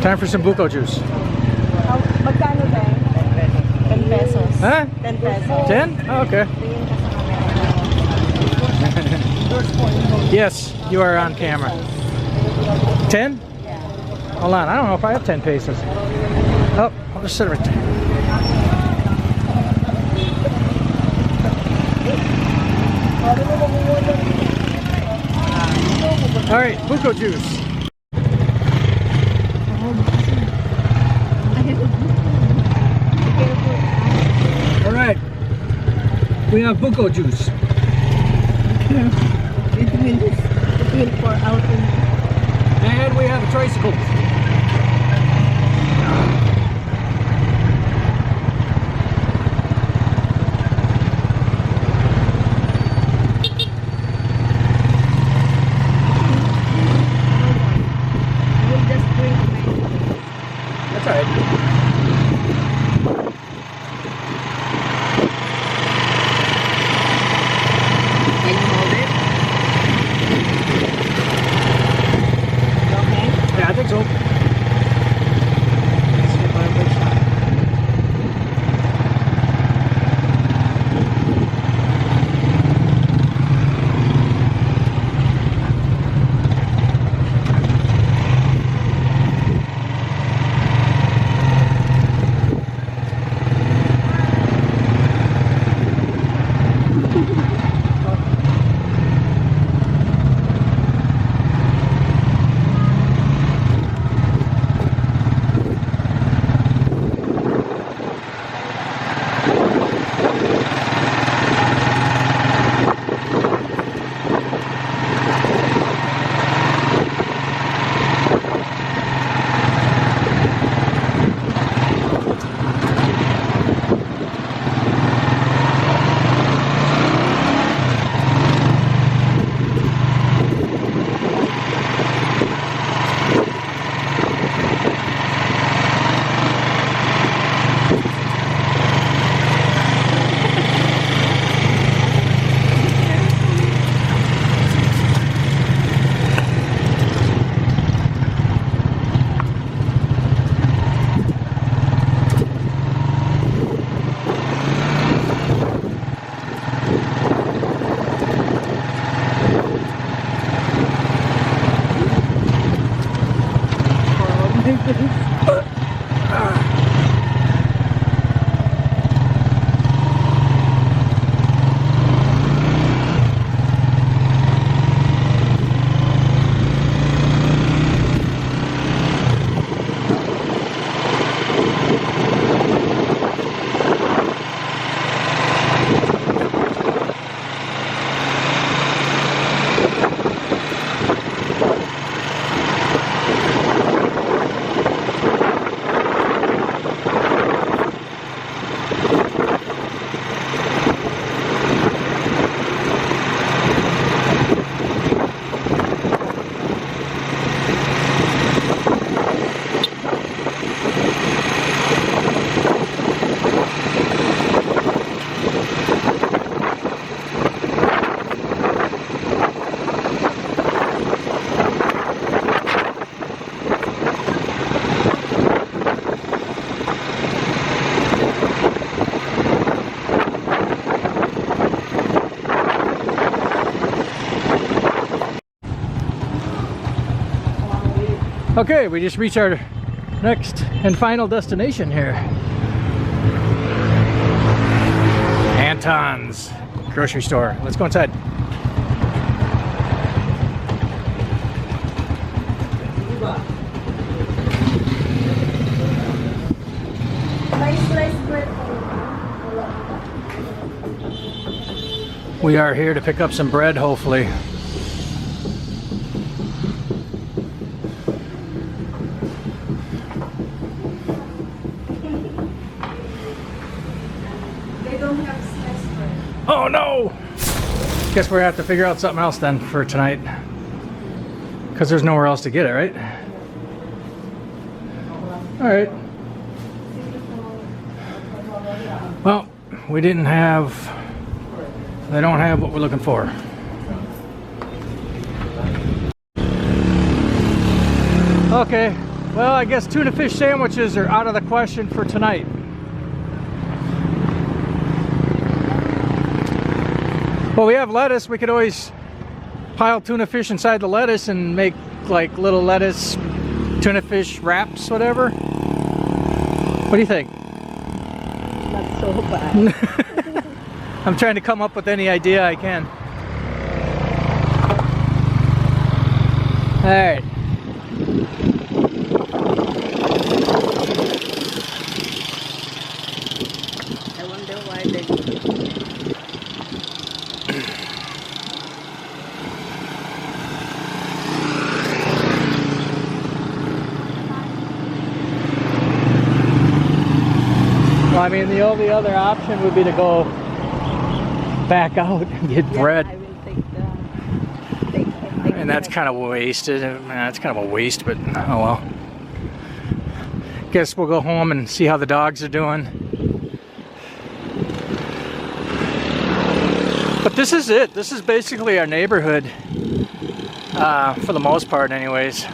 Time for some Buko juice. Magkano din? 10 pesos. Huh? 10 pesos. 10? Oh, okay. Yes, you are on camera. 10? Yeah. Hold on, I don't know if I have 10 pesos. Oh, I'll just sit right there. All right, Buko juice. All right, we have Buko juice. It will pour out in. And we have a tricycle. We'll just drink it. That's all right. Can you hold it? Okay. Yeah, I think so. Okay, we just reached our next and final destination here. Anton's grocery store. Let's go inside. We are here to pick up some bread, hopefully. Oh no! Guess we're gonna have to figure out something else then for tonight. Because there's nowhere else to get it, right? Alright. Well, we didn't have... They don't have what we're looking for. Okay, well, I guess tuna fish sandwiches are out of the question for tonight. Well, we have lettuce. We could always pile tuna fish inside the lettuce and make like little lettuce tuna fish wraps, whatever. What do you think? Not so bad. I'm trying to come up with any idea I can. All right. I wonder why they... Well, I mean, the only other option would be to go back out and get bread. I will take And that's kind of wasted. That's kind of a waste, but oh well. Guess we'll go home and see how the dogs are doing. But this is it. This is basically our neighborhood. For the most part anyways.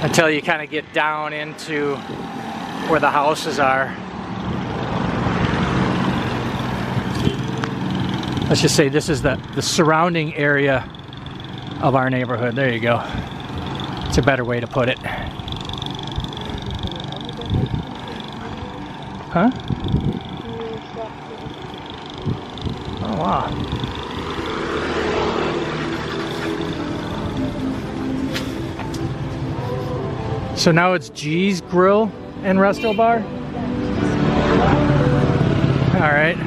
Until you kind of get down into where the houses are. Let's just say this is the surrounding area of our neighborhood. There you go. It's a better way to put it. Huh? Oh wow. So now it's G's Grill and Resto Bar? Alright.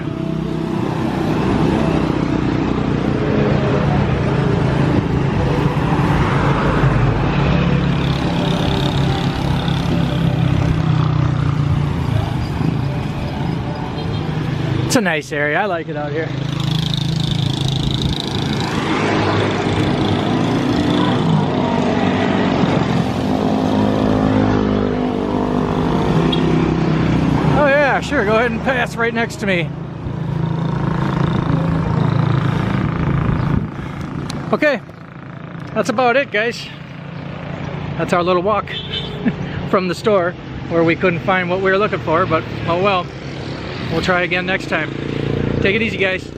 It's a nice area. I like it out here. Oh yeah, sure. Go ahead and pass right next to me. Okay, that's about it, guys. That's our little walk from the store where we couldn't find what we were looking for, but oh well. We'll try again next time. Take it easy, guys.